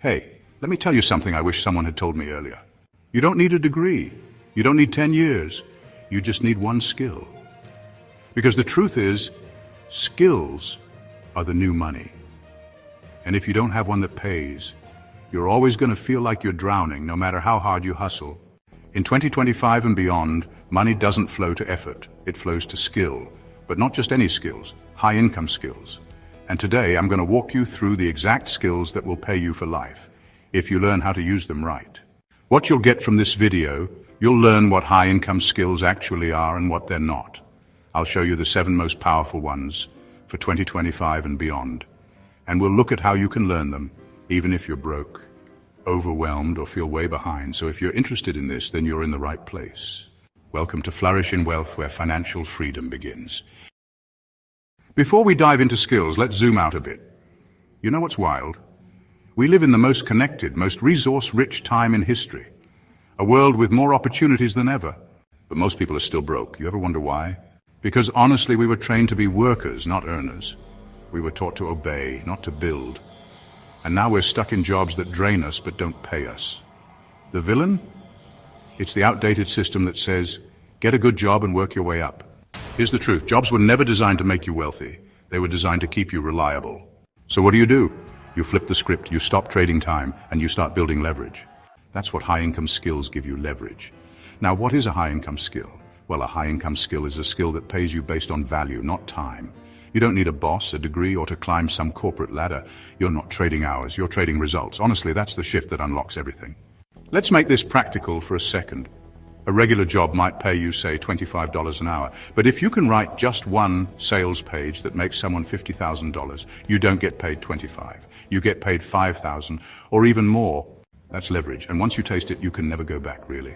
Hey, let me tell you something I wish someone had told me earlier. You don't need a degree. You don't need 10 years. You just need one skill. Because the truth is, skills are the new money. And if you don't have one that pays, you're always going to feel like you're drowning no matter how hard you hustle. In 2025 and beyond, money doesn't flow to effort. It flows to skill. But not just any skills, high-income skills. And today I'm going to walk you through the exact skills that will pay you for life, if you learn how to use them right. What you'll get from this video, you'll learn what high-income skills actually are and what they're not. I'll show you the 7 most powerful ones for 2025 and beyond. And we'll look at how you can learn them, even if you're broke, overwhelmed, or feel way behind. So if you're interested in this, then you're in the right place. Welcome to Flourish in Wealth, where financial freedom begins. Before we dive into skills, let's zoom out a bit. You know what's wild? We live in the most connected, most resource-rich time in history. A world with more opportunities than ever. But most people are still broke. You ever wonder why? Because honestly, we were trained to be workers, not earners. We were taught to obey, not to build. And now we're stuck in jobs that drain us but don't pay us. The villain? It's the outdated system that says, get a good job and work your way up. Here's the truth. Jobs were never designed to make you wealthy. They were designed to keep you reliable. So what do? You flip the script, you stop trading time, and you start building leverage. That's what high-income skills give you, leverage. Now, what is a high-income skill? Well, a high-income skill is a skill that pays you based on value, not time. You don't need a boss, a degree, or to climb some corporate ladder. You're not trading hours, you're trading results. Honestly, that's the shift that unlocks everything. Let's make this practical for a second. A regular job might pay you, say, $25 an hour. But if you can write just one sales page that makes someone $50,000, you don't get paid $25. You get paid $5,000 or even more. That's leverage. And once you taste it, you can never go back, really.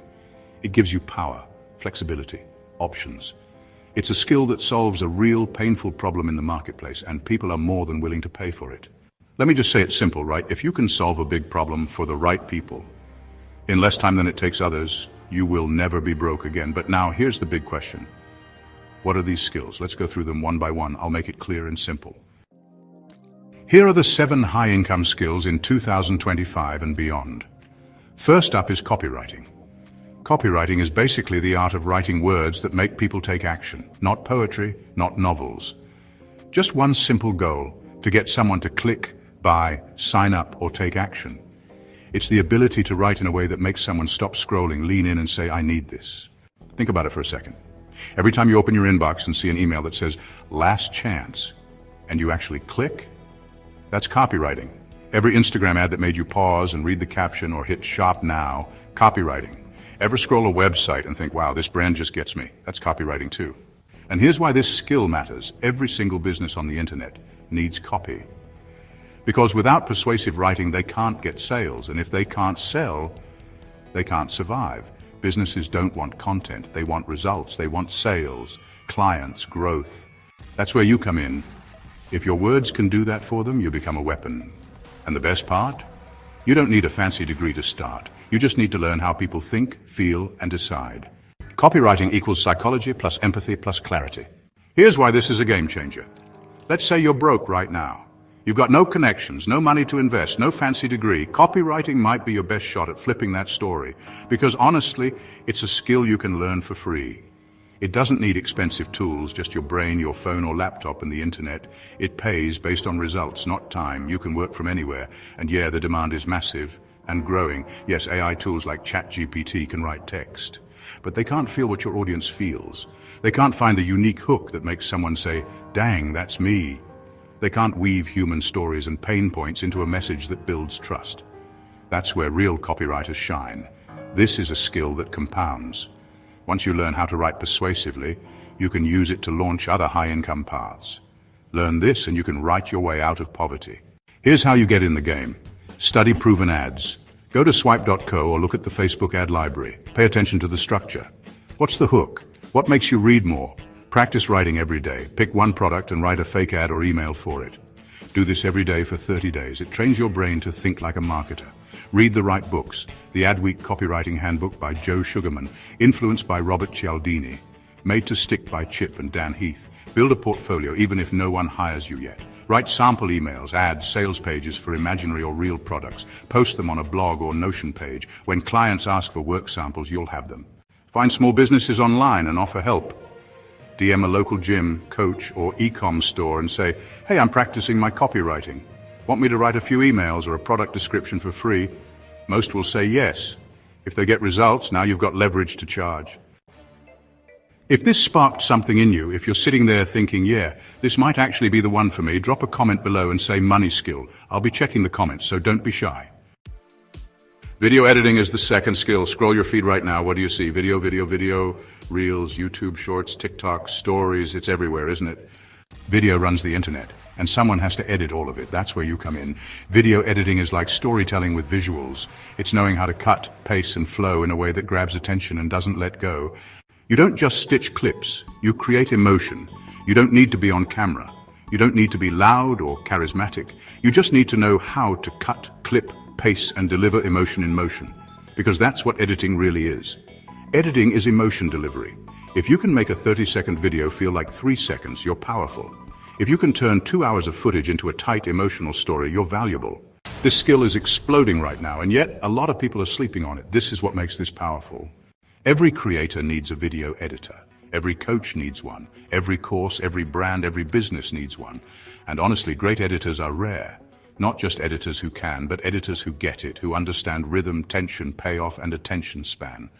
It gives you power, flexibility, options. It's a skill that solves a real, painful problem in the marketplace, and people are more than willing to pay for it. Let me just say it simple, right? If you can solve a big problem for the right people in less time than it takes others, you will never be broke again. But now here's the big question. What are these skills? Let's go through them one by one. I'll make it clear and simple. Here are the 7 high-income skills in 2025 and beyond. First up is copywriting. Copywriting is basically the art of writing words that make people take action. Not poetry, not novels. Just one simple goal: to get someone to click, buy, sign up, or take action. It's the ability to write in a way that makes someone stop scrolling, lean in and say, I need this. Think about it for a second. Every time you open your inbox and see an email that says, last chance, and you actually click, that's copywriting. Every Instagram ad that made you pause and read the caption or hit shop now, copywriting. Ever scroll a website and think, wow, this brand just gets me? That's copywriting too. And here's why this skill matters. Every single business on the internet needs copy. Because without persuasive writing, they can't get sales. And if they can't sell, they can't survive. Businesses don't want content. They want results. They want sales, clients, growth. That's where you come in. If your words can do that for them, you become a weapon. And the best part? You don't need a fancy degree to start. You just need to learn how people think, feel, and decide. Copywriting equals psychology plus empathy plus clarity. Here's why this is a game changer. Let's say you're broke right now. You've got no connections, no money to invest, no fancy degree. Copywriting might be your best shot at flipping that story, because honestly, it's a skill you can learn for free. It doesn't need expensive tools, just your brain, your phone or laptop and the internet. It pays based on results, not time. You can work from anywhere. And yeah, the demand is massive and growing. Yes, AI tools like ChatGPT can write text, but they can't feel what your audience feels. They can't find the unique hook that makes someone say, dang, that's me. They can't weave human stories and pain points into a message that builds trust. That's where real copywriters shine. This is a skill that compounds. Once you learn how to write persuasively, you can use it to launch other high-income paths. Learn this and you can write your way out of poverty. Here's how you get in the game. Study proven ads. Go to swipe.co or look at the Facebook ad library. Pay attention to the structure. What's the hook? What makes you read more? Practice writing every day. Pick one product and write a fake ad or email for it. Do this every day for 30 days. It trains your brain to think like a marketer. Read the right books. The Adweek Copywriting Handbook by Joe Sugarman, influenced by Robert Cialdini, Made to Stick by Chip and Dan Heath. Build a portfolio even if no one hires you yet. Write sample emails, ads, sales pages for imaginary or real products. Post them on a blog or Notion page. When clients ask for work samples, you'll have them. Find small businesses online and offer help. DM a local gym, coach, or e-com store and say, "Hey, I'm practicing my copywriting. Want me to write a few emails or a product description for free?" Most will say yes. If they get results, now you've got leverage to charge. If this sparked something in you, if you're sitting there thinking, yeah, this might actually be the one for me, drop a comment below and say money skill. I'll be checking the comments, so don't be shy. Video editing is the second skill. Scroll your feed right now. What do you see? Video, Reels, YouTube Shorts, TikTok, Stories. It's everywhere, isn't it? Video runs the internet, and someone has to edit all of it. That's where you come in. Video editing is like storytelling with visuals. It's knowing how to cut, pace, and flow in a way that grabs attention and doesn't let go. You don't just stitch clips. You create emotion. You don't need to be on camera. You don't need to be loud or charismatic. You just need to know how to cut, clip, pace, and deliver emotion in motion. Because that's what editing really is. Editing is emotion delivery. If you can make a 30-second video feel like 3 seconds, you're powerful. If you can turn 2 hours of footage into a tight emotional story, you're valuable. This skill is exploding right now, and yet a lot of people are sleeping on it. This is what makes this powerful. Every creator needs a video editor. Every coach needs one. Every course, every brand, every business needs one. And honestly, great editors are rare. Not just editors who can, but editors who get it, who understand rhythm, tension, payoff, and attention span.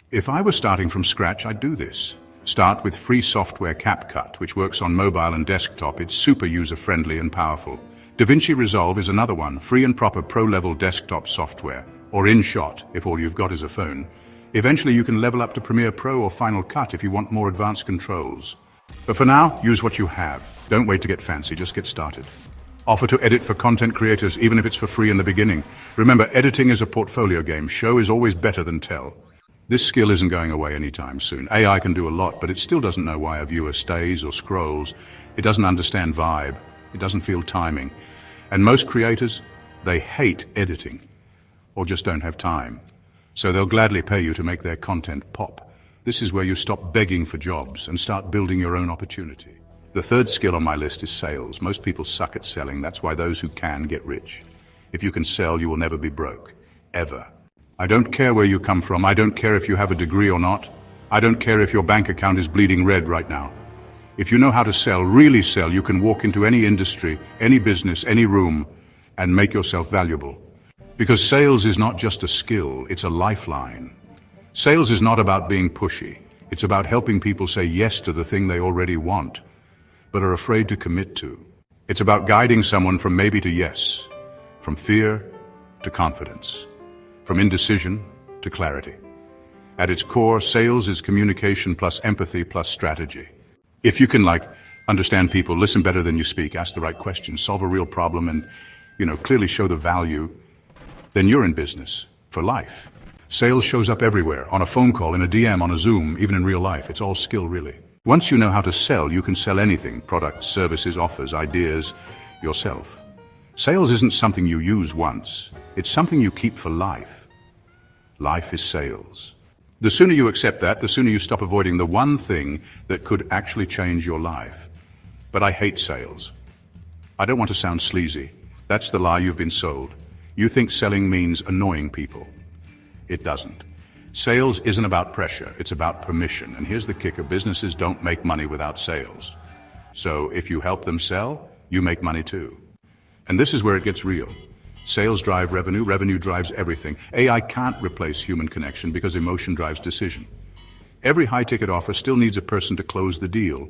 If I were starting from scratch, I'd do this. Start with free software CapCut, which works on mobile and desktop. It's super user-friendly and powerful. DaVinci Resolve is another one, free and proper pro-level desktop software. Or InShot, if all you've got is a phone. Eventually you can level up to Premiere Pro or Final Cut if you want more advanced controls. But for now, use what you have. Don't wait to get fancy, just get started. Offer to edit for content creators, even if it's for free in the beginning. Remember, editing is a portfolio game. Show is always better than tell. This skill isn't going away anytime soon. AI can do a lot, but it still doesn't know why a viewer stays or scrolls. It doesn't understand vibe. It doesn't feel timing. And most creators, they hate editing or just don't have time. So they'll gladly pay you to make their content pop. This is where you stop begging for jobs and start building your own opportunity. The third skill on my list is sales. Most people suck at selling. That's why those who can get rich. If you can sell, you will never be broke. Ever. I don't care where you come from. I don't care if you have a degree or not. I don't care if your bank account is bleeding red right now. If you know how to sell, really sell, you can walk into any industry, any business, any room, and make yourself valuable. Because sales is not just a skill, it's a lifeline. Sales is not about being pushy. It's about helping people say yes to the thing they already want, but are afraid to commit to. It's about guiding someone from maybe to yes, from fear to confidence, from indecision to clarity. At its core, sales is communication plus empathy plus strategy. If you can understand people, listen better than you speak, ask the right questions, solve a real problem, and clearly show the value, then you're in business for life. Sales shows up everywhere, on a phone call, in a DM, on a Zoom, even in real life. It's all skill, really. Once you know how to sell, you can sell anything: products, services, offers, ideas, yourself. Sales isn't something you use once. It's something you keep for life. Life is sales. The sooner you accept that, the sooner you stop avoiding the one thing that could actually change your life. But I hate sales. I don't want to sound sleazy. That's the lie you've been sold. You think selling means annoying people. It doesn't. Sales isn't about pressure, it's about permission. And here's the kicker: businesses don't make money without sales. So if you help them sell, you make money too. And this is where it gets real. Sales drive revenue, revenue drives everything. AI can't replace human connection because emotion drives decision. Every high-ticket offer still needs a person to close the deal.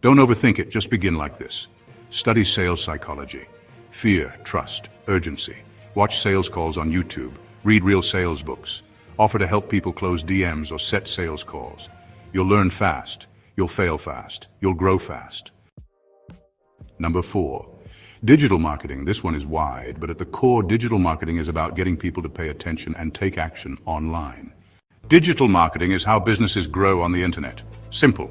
Don't overthink it, just begin like this. Study sales psychology. Fear, trust, urgency. Watch sales calls on YouTube. Read real sales books. Offer to help people close DMs or set sales calls. You'll learn fast. You'll fail fast. You'll grow fast. Number 4. Digital marketing. This one is wide, but at the core, digital marketing is about getting people to pay attention and take action online. Digital marketing is how businesses grow on the internet. Simple.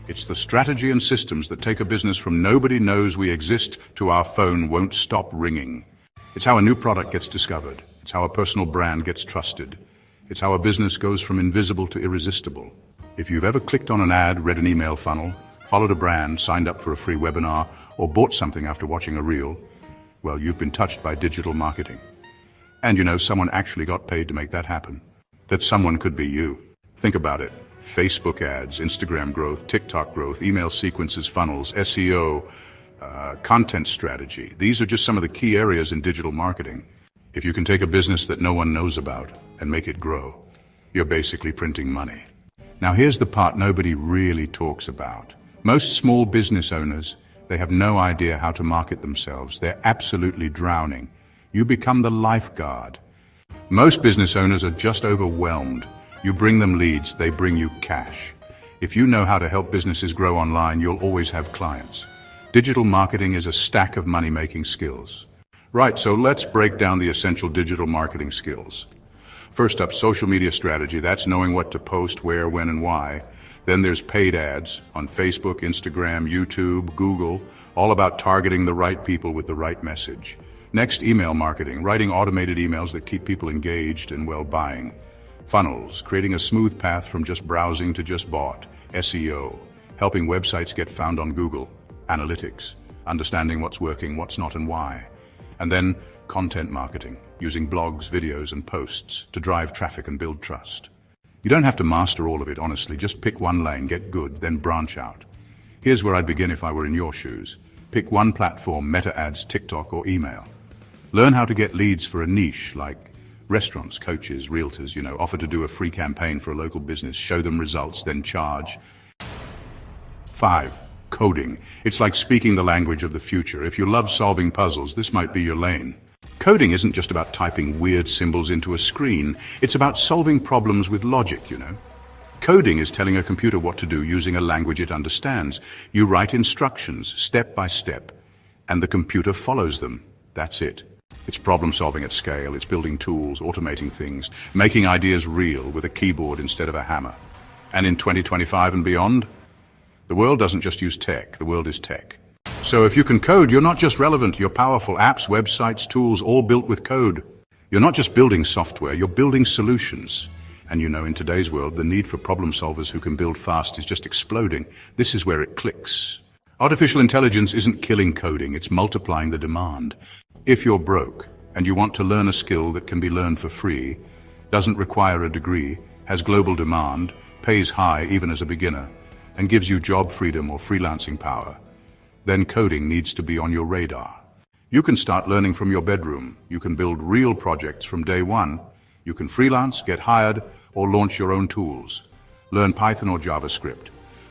It's the strategy and systems that take a business from nobody knows we exist to our phone won't stop ringing. It's how a new product gets discovered. It's how a personal brand gets trusted. It's how a business goes from invisible to irresistible. If you've ever clicked on an ad, read an email funnel, followed a brand, signed up for a free webinar, or bought something after watching a reel, well, you've been touched by digital marketing. And you know, someone actually got paid to make that happen. That someone could be you. Think about it. Facebook ads, Instagram growth, TikTok growth, email sequences, funnels, SEO, content strategy. These are just some of the key areas in digital marketing. If you can take a business that no one knows about and make it grow, you're basically printing money. Now here's the part nobody really talks about. Most small business owners, they have no idea how to market themselves. They're absolutely drowning. You become the lifeguard. Most business owners are just overwhelmed. You bring them leads, they bring you cash. If you know how to help businesses grow online, you'll always have clients. Digital marketing is a stack of money-making skills. Right, so let's break down the essential digital marketing skills. First up, social media strategy. That's knowing what to post, where, when, and why. Then there's paid ads on Facebook, Instagram, YouTube, Google, all about targeting the right people with the right message. Next, email marketing, writing automated emails that keep people engaged and well buying. Funnels, creating a smooth path from just browsing to just bought. SEO, helping websites get found on Google. Analytics, understanding what's working, what's not, and why. And then content marketing, using blogs, videos, and posts to drive traffic and build trust. You don't have to master all of it, honestly. Just pick one lane, get good, then branch out. Here's where I'd begin if I were in your shoes. Pick one platform, meta ads, TikTok, or email. Learn how to get leads for a niche like restaurants, coaches, realtors, offer to do a free campaign for a local business, show them results, then charge. 5. Coding. It's like speaking the language of the future. If you love solving puzzles, this might be your lane. Coding isn't just about typing weird symbols into a screen. It's about solving problems with logic, Coding is telling a computer what to do using a language it understands. You write instructions, step by step, and the computer follows them. That's it. It's problem solving at scale. It's building tools, automating things, making ideas real with a keyboard instead of a hammer. And in 2025 and beyond, the world doesn't just use tech, the world is tech. So if you can code, you're not just relevant, you're powerful. Apps, websites, tools, all built with code. You're not just building software, you're building solutions. And in today's world, the need for problem solvers who can build fast is just exploding. This is where it clicks. Artificial intelligence isn't killing coding, it's multiplying the demand. If you're broke and you want to learn a skill that can be learned for free, doesn't require a degree, has global demand, pays high even as a beginner, and gives you job freedom or freelancing power, then coding needs to be on your radar. You can start learning from your bedroom. You can build real projects from day one. You can freelance, get hired, or launch your own tools. Learn Python or JavaScript.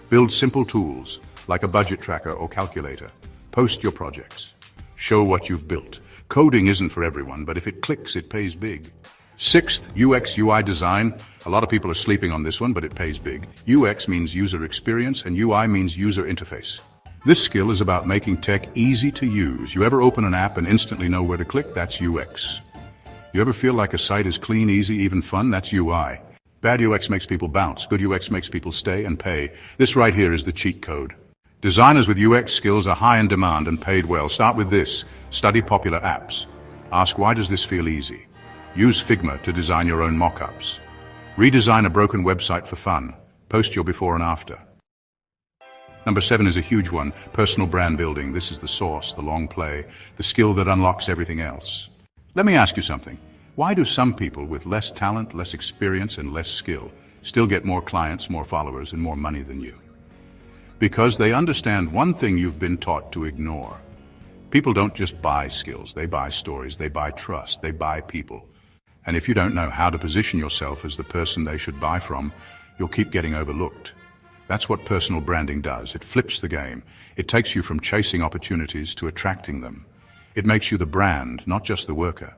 Build simple tools like a budget tracker or calculator. Post your projects. Show what you've built. Coding isn't for everyone, but if it clicks, it pays big. 6th, UX UI design. A lot of people are sleeping on this one, but it pays big. UX means user experience, and UI means user interface. This skill is about making tech easy to use. You ever open an app and instantly know where to click? That's UX. You ever feel like a site is clean, easy, even fun? That's UI. Bad UX makes people bounce. Good UX makes people stay and pay. This right here is the cheat code. Designers with UX skills are high in demand and paid well. Start with this. Study popular apps. Ask, why does this feel easy? Use Figma to design your own mock-ups. Redesign a broken website for fun. Post your before and after. Number 7 is a huge one, personal brand building. This is the source, the long play, the skill that unlocks everything else. Let me ask you something. Why do some people with less talent, less experience, and less skill still get more clients, more followers, and more money than you? Because they understand one thing you've been taught to ignore. People don't just buy skills, they buy stories, they buy trust, they buy people. And if you don't know how to position yourself as the person they should buy from, you'll keep getting overlooked. That's what personal branding does. It flips the game. It takes you from chasing opportunities to attracting them. It makes you the brand, not just the worker.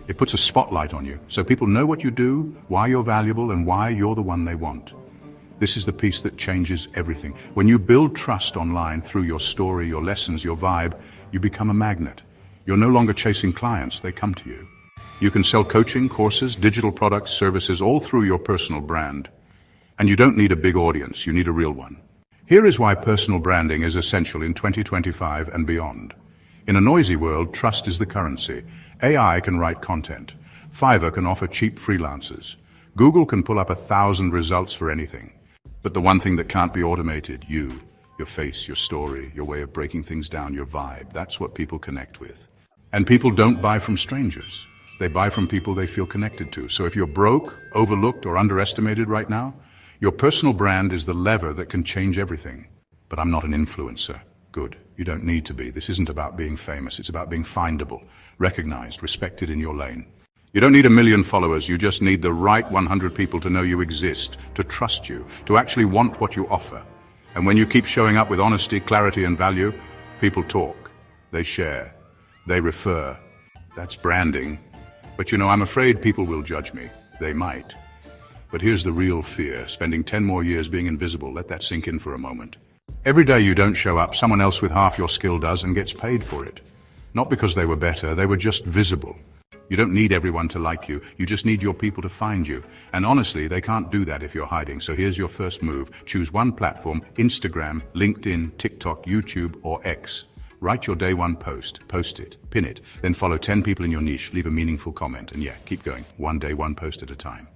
It puts a spotlight on you, so people know what you do, why you're valuable, and why you're the one they want. This is the piece that changes everything. When you build trust online through your story, your lessons, your vibe, you become a magnet. You're no longer chasing clients, they come to you. You can sell coaching, courses, digital products, services, all through your personal brand. And you don't need a big audience, you need a real one. Here is why personal branding is essential in 2025 and beyond. In a noisy world, trust is the currency. AI can write content. Fiverr can offer cheap freelancers. Google can pull up 1,000 results for anything. But the one thing that can't be automated, you. Your face, your story, your way of breaking things down, your vibe. That's what people connect with. And people don't buy from strangers. They buy from people they feel connected to. So if you're broke, overlooked, or underestimated right now, your personal brand is the lever that can change everything. But I'm not an influencer. Good. You don't need to be. This isn't about being famous. It's about being findable, recognized, respected in your lane. You don't need 1 million followers. You just need the right 100 people to know you exist, to trust you, to actually want what you offer. And when you keep showing up with honesty, clarity, and value, people talk. They share. They refer. That's branding. But I'm afraid people will judge me. They might. But here's the real fear, spending 10 more years being invisible. Let that sink in for a moment. Every day you don't show up, someone else with half your skill does and gets paid for it. Not because they were better, they were just visible. You don't need everyone to like you, you just need your people to find you. And honestly, they can't do that if you're hiding. So here's your first move. Choose one platform: Instagram, LinkedIn, TikTok, YouTube, or X. Write your day one post, post it, pin it, then follow 10 people in your niche, leave a meaningful comment, and keep going. One day, one post at a time.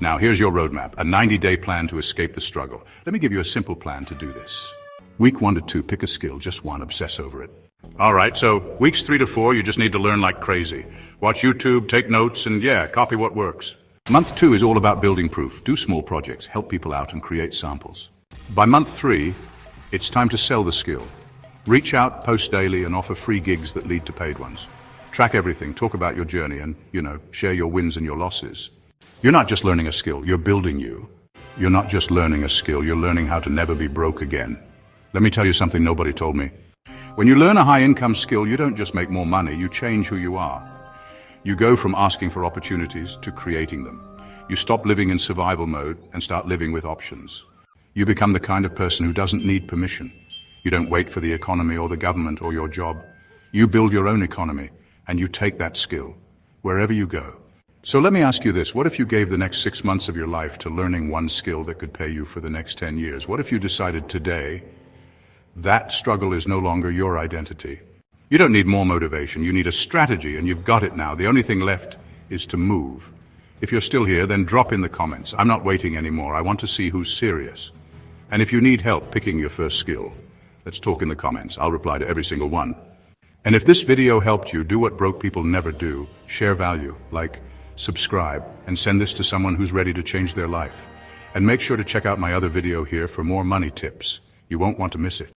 Now, here's your roadmap, a 90-day plan to escape the struggle. Let me give you a simple plan to do this. Week 1 to 2, pick a skill, just one, obsess over it. All right, so weeks 3 to 4, you just need to learn like crazy. Watch YouTube, take notes, and copy what works. Month 2 is all about building proof. Do small projects, help people out, and create samples. By month 3, it's time to sell the skill. Reach out, post daily, and offer free gigs that lead to paid ones. Track everything, talk about your journey, and, share your wins and your losses. You're not just learning a skill, you're building you. You're not just learning a skill, you're learning how to never be broke again. Let me tell you something nobody told me. When you learn a high-income skill, you don't just make more money, you change who you are. You go from asking for opportunities to creating them. You stop living in survival mode and start living with options. You become the kind of person who doesn't need permission. You don't wait for the economy or the government or your job. You build your own economy, and you take that skill wherever you go. So let me ask you this. What if you gave the next 6 months of your life to learning one skill that could pay you for the next 10 years? What if you decided today that struggle is no longer your identity? You don't need more motivation. You need a strategy, and you've got it now. The only thing left is to move. If you're still here, then drop in the comments. I'm not waiting anymore. I want to see who's serious. And if you need help picking your first skill, let's talk in the comments. I'll reply to every single one. And if this video helped you, do what broke people never do. Share value, like, subscribe, and send this to someone who's ready to change their life. And make sure to check out my other video here for more money tips. You won't want to miss it.